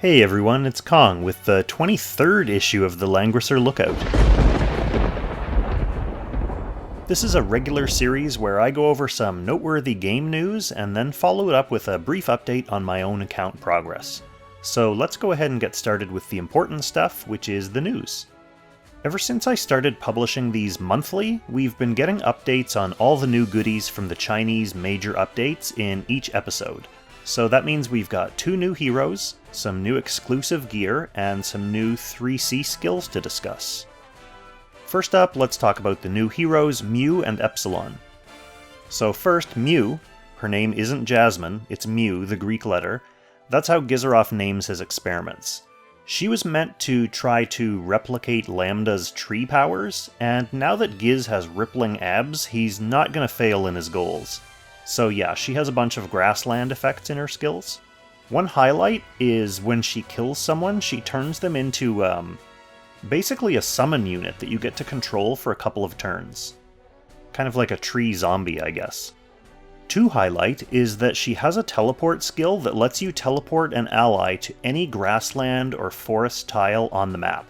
Hey everyone, it's Kong with the 23rd issue of the Langrisser Lookout. This is a regular series where I go over some noteworthy game news and then follow it up with a brief update on my own account progress. So let's go ahead and get started with the important stuff, which is the news. Ever since I started publishing these monthly, we've been getting updates on all the new goodies from the Chinese major updates in each episode. So that means we've got 2 new heroes, some new exclusive gear, and some new 3C skills to discuss. First up, let's talk about the new heroes Mew and Epsilon. So first, Mew. Her name isn't Jasmine, it's Mew, the Greek letter. That's how Gizaroff names his experiments. She was meant to try to replicate Lambda's tree powers, and now that Giz has rippling abs, he's not gonna fail in his goals. So yeah, she has a bunch of grassland effects in her skills. One highlight is when she kills someone, she turns them into, basically a summon unit that you get to control for a couple of turns. Kind of like a tree zombie, I guess. 2 highlight is that she has a teleport skill that lets you teleport an ally to any grassland or forest tile on the map.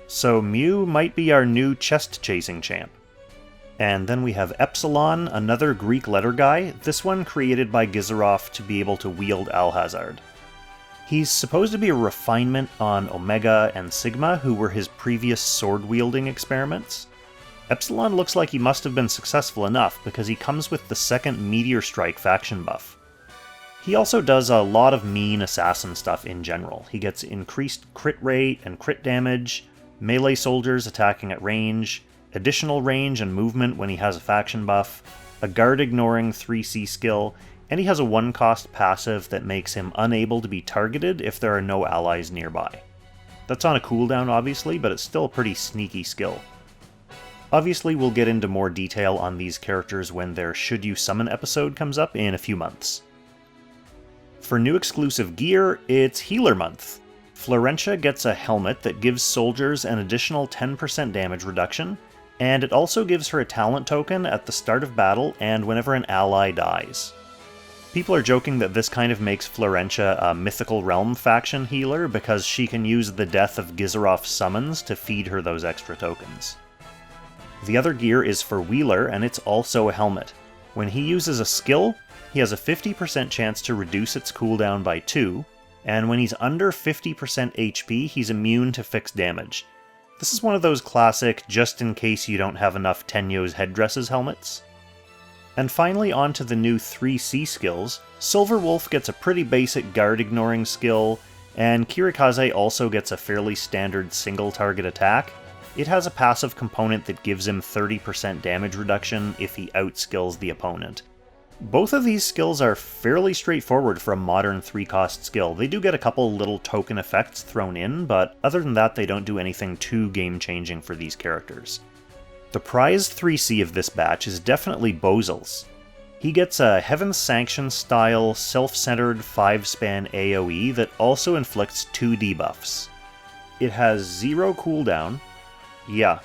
So Mew might be our new chest-chasing champ. And then we have Epsilon, another Greek letter guy, this one created by Gizaroff to be able to wield Alhazard. He's supposed to be a refinement on Omega and Sigma, who were his previous sword-wielding experiments. Epsilon looks like he must have been successful enough because he comes with the second Meteor Strike faction buff. He also does a lot of mean assassin stuff in general. He gets increased crit rate and crit damage, melee soldiers attacking at range, additional range and movement when he has a faction buff, a guard-ignoring 3C skill, and he has a 1-cost passive that makes him unable to be targeted if there are no allies nearby. That's on a cooldown obviously, but it's still a pretty sneaky skill. Obviously we'll get into more detail on these characters when their Should You Summon episode comes up in a few months. For new exclusive gear, it's Healer Month. Florentia gets a helmet that gives soldiers an additional 10% damage reduction, and it also gives her a talent token at the start of battle and whenever an ally dies. People are joking that this kind of makes Florentia a Mythical Realm faction healer because she can use the death of Gizaroff's summons to feed her those extra tokens. The other gear is for Wheeler, and it's also a helmet. When he uses a skill, he has a 50% chance to reduce its cooldown by 2, and when he's under 50% HP, he's immune to fixed damage. This is one of those classic, just in case you don't have enough Tenyo's headdresses helmets. And finally on to the new 3C skills, Silverwolf gets a pretty basic guard-ignoring skill, and Kirikaze also gets a fairly standard single-target attack. It has a passive component that gives him 30% damage reduction if he outskills the opponent. Both of these skills are fairly straightforward for a modern 3-cost skill. They do get a couple little token effects thrown in, but other than that they don't do anything too game-changing for these characters. The prize 3C of this batch is definitely Bozel's. He gets a Heaven's Sanction style, self-centered 5-span AoE that also inflicts 2 debuffs. It has 0 cooldown. Yeah.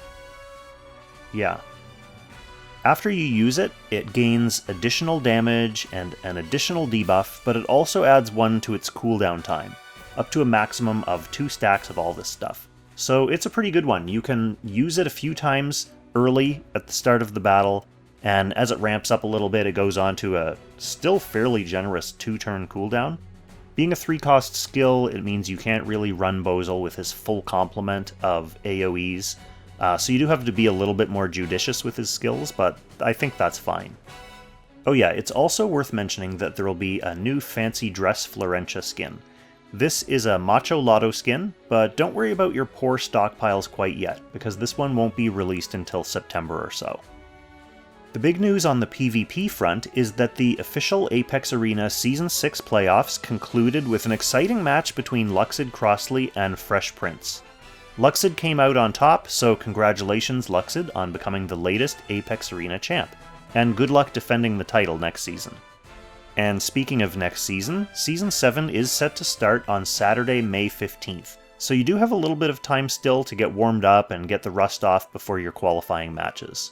After you use it, it gains additional damage and an additional debuff, but it also adds 1 to its cooldown time, up to a maximum of 2 stacks of all this stuff. So it's a pretty good one. You can use it a few times early at the start of the battle, and as it ramps up a little bit, it goes on to a still fairly generous 2-turn cooldown. Being a 3-cost skill, it means you can't really run Bozel with his full complement of AoEs, so you do have to be a little bit more judicious with his skills, but I think that's fine. Oh yeah, it's also worth mentioning that there will be a new fancy dress Florentia skin. This is a Macho Lotto skin, but don't worry about your poor stockpiles quite yet, because this one won't be released until September or so. The big news on the PvP front is that the official Apex Arena Season 6 playoffs concluded with an exciting match between Luxid Crossley and Fresh Prince. Luxid came out on top, so congratulations Luxid on becoming the latest Apex Arena champ, and good luck defending the title next season. And speaking of next season, Season 7 is set to start on Saturday, May 15th, so you do have a little bit of time still to get warmed up and get the rust off before your qualifying matches.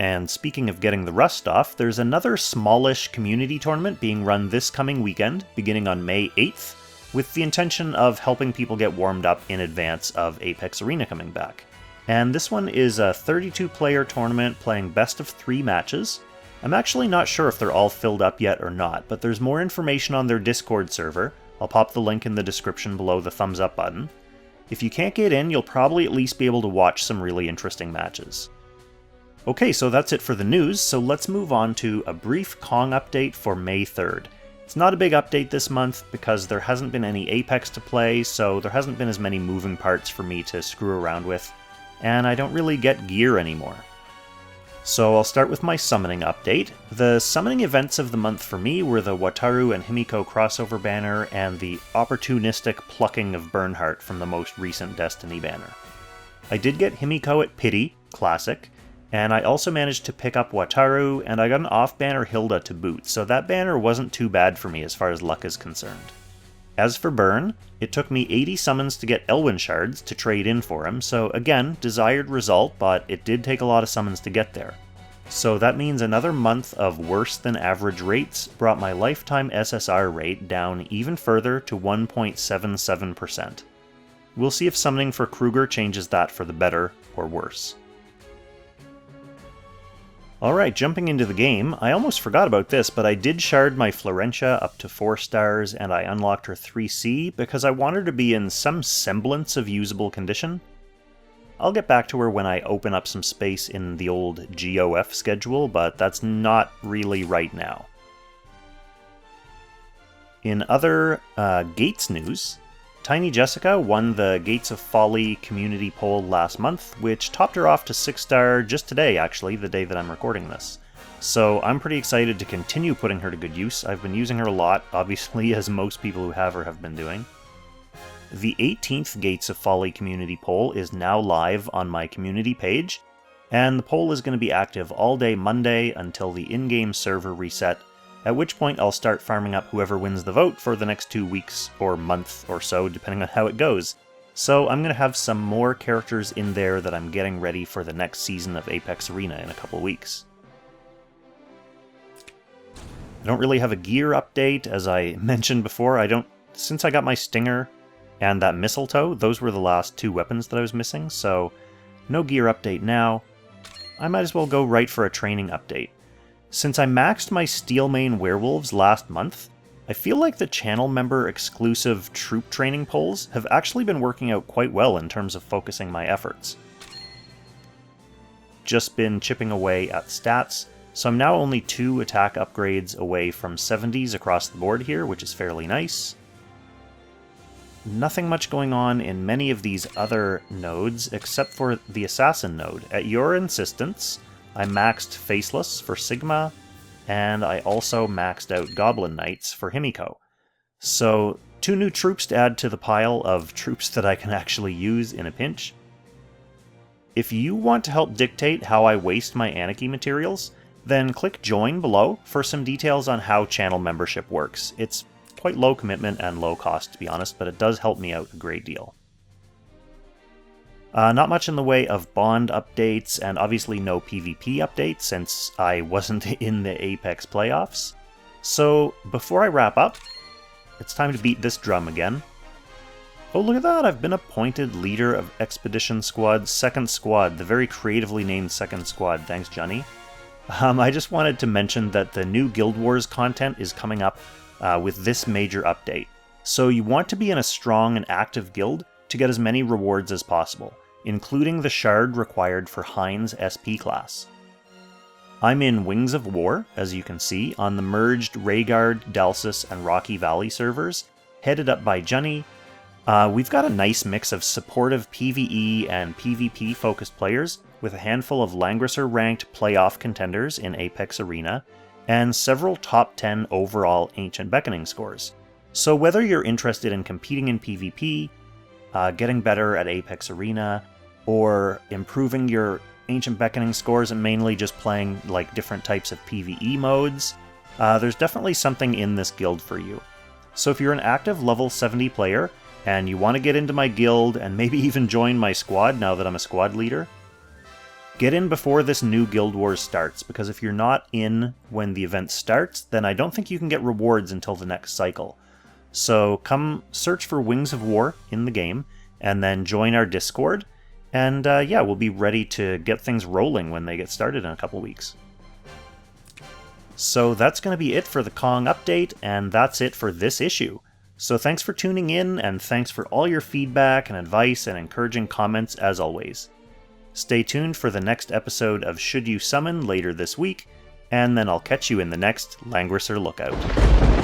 And speaking of getting the rust off, there's another smallish community tournament being run this coming weekend, beginning on May 8th. with the intention of helping people get warmed up in advance of Apex Arena coming back. And this one is a 32-player tournament playing best of 3 matches. I'm actually not sure if they're all filled up yet or not, but there's more information on their Discord server. I'll pop the link in the description below the thumbs up button. If you can't get in, you'll probably at least be able to watch some really interesting matches. Okay, so that's it for the news, so let's move on to a brief Kong update for May 3rd. It's not a big update this month because there hasn't been any Apex to play, so there hasn't been as many moving parts for me to screw around with, and I don't really get gear anymore. So I'll start with my summoning update. The summoning events of the month for me were the Wataru and Himiko crossover banner and the opportunistic plucking of Bernhardt from the most recent Destiny banner. I did get Himiko at Pity, classic, and I also managed to pick up Wataru, and I got an off-banner Hilda to boot, so that banner wasn't too bad for me as far as luck is concerned. As for Burn, it took me 80 summons to get Elwyn shards to trade in for him, so again, desired result, but it did take a lot of summons to get there. So that means another month of worse than average rates brought my lifetime SSR rate down even further to 1.77%. We'll see if summoning for Kruger changes that for the better or worse. Alright, jumping into the game, I almost forgot about this, but I did shard my Florentia up to 4 stars and I unlocked her 3C because I want her to be in some semblance of usable condition. I'll get back to her when I open up some space in the old GOF schedule, but that's not really right now. In other Gates news, Tiny Jessica won the Gates of Folly community poll last month, which topped her off to 6-star just today, actually, the day that I'm recording this. So I'm pretty excited to continue putting her to good use. I've been using her a lot, obviously, as most people who have her have been doing. The 18th Gates of Folly community poll is now live on my community page, and the poll is going to be active all day Monday until the in-game server reset, at which point I'll start farming up whoever wins the vote for the next 2 weeks or month or so, depending on how it goes. So I'm going to have some more characters in there that I'm getting ready for the next season of Apex Arena in a couple weeks. I don't really have a gear update, as I mentioned before. Since I got my Stinger and that Mistletoe, those were the last 2 weapons that I was missing, so no gear update now. I might as well go right for a training update. Since I maxed my Steelmane Werewolves last month, I feel like the channel member exclusive troop training polls have actually been working out quite well in terms of focusing my efforts. Just been chipping away at stats, so I'm now only 2 attack upgrades away from 70s across the board here, which is fairly nice. Nothing much going on in many of these other nodes except for the Assassin node. At your insistence, I maxed Faceless for Sigma, and I also maxed out Goblin Knights for Himiko. So, 2 new troops to add to the pile of troops that I can actually use in a pinch. If you want to help dictate how I waste my Anarchy materials, then click join below for some details on how channel membership works. It's quite low commitment and low cost, to be honest, but it does help me out a great deal. Not much in the way of bond updates, and obviously no PvP updates since I wasn't in the Apex playoffs. So before I wrap up, it's time to beat this drum again. Oh, look at that! I've been appointed leader of Expedition Squad's 2nd Squad, the very creatively named 2nd Squad. Thanks, Johnny. I just wanted to mention that the new Guild Wars content is coming up with this major update. So you want to be in a strong and active guild to get as many rewards as possible, including the shard required for Heinz SP class. I'm in Wings of War, as you can see, on the merged Rhaegar, Dalsis, and Rocky Valley servers, headed up by Junny. We've got a nice mix of supportive PvE and PvP focused players, with a handful of Langrisser ranked playoff contenders in Apex Arena, and several top 10 overall Ancient Beckoning scores. So whether you're interested in competing in PvP, getting better at Apex Arena, or improving your Ancient Beckoning scores and mainly just playing like different types of PvE modes, there's definitely something in this guild for you. So if you're an active level 70 player, and you want to get into my guild and maybe even join my squad now that I'm a squad leader, get in before this new Guild Wars starts, because if you're not in when the event starts, then I don't think you can get rewards until the next cycle. So come search for Wings of War in the game, and then join our Discord, and yeah, we'll be ready to get things rolling when they get started in a couple weeks. So that's going to be it for the Kong update, and that's it for this issue. So thanks for tuning in, and thanks for all your feedback and advice and encouraging comments as always. Stay tuned for the next episode of Should You Summon later this week, and then I'll catch you in the next Langrisser Lookout.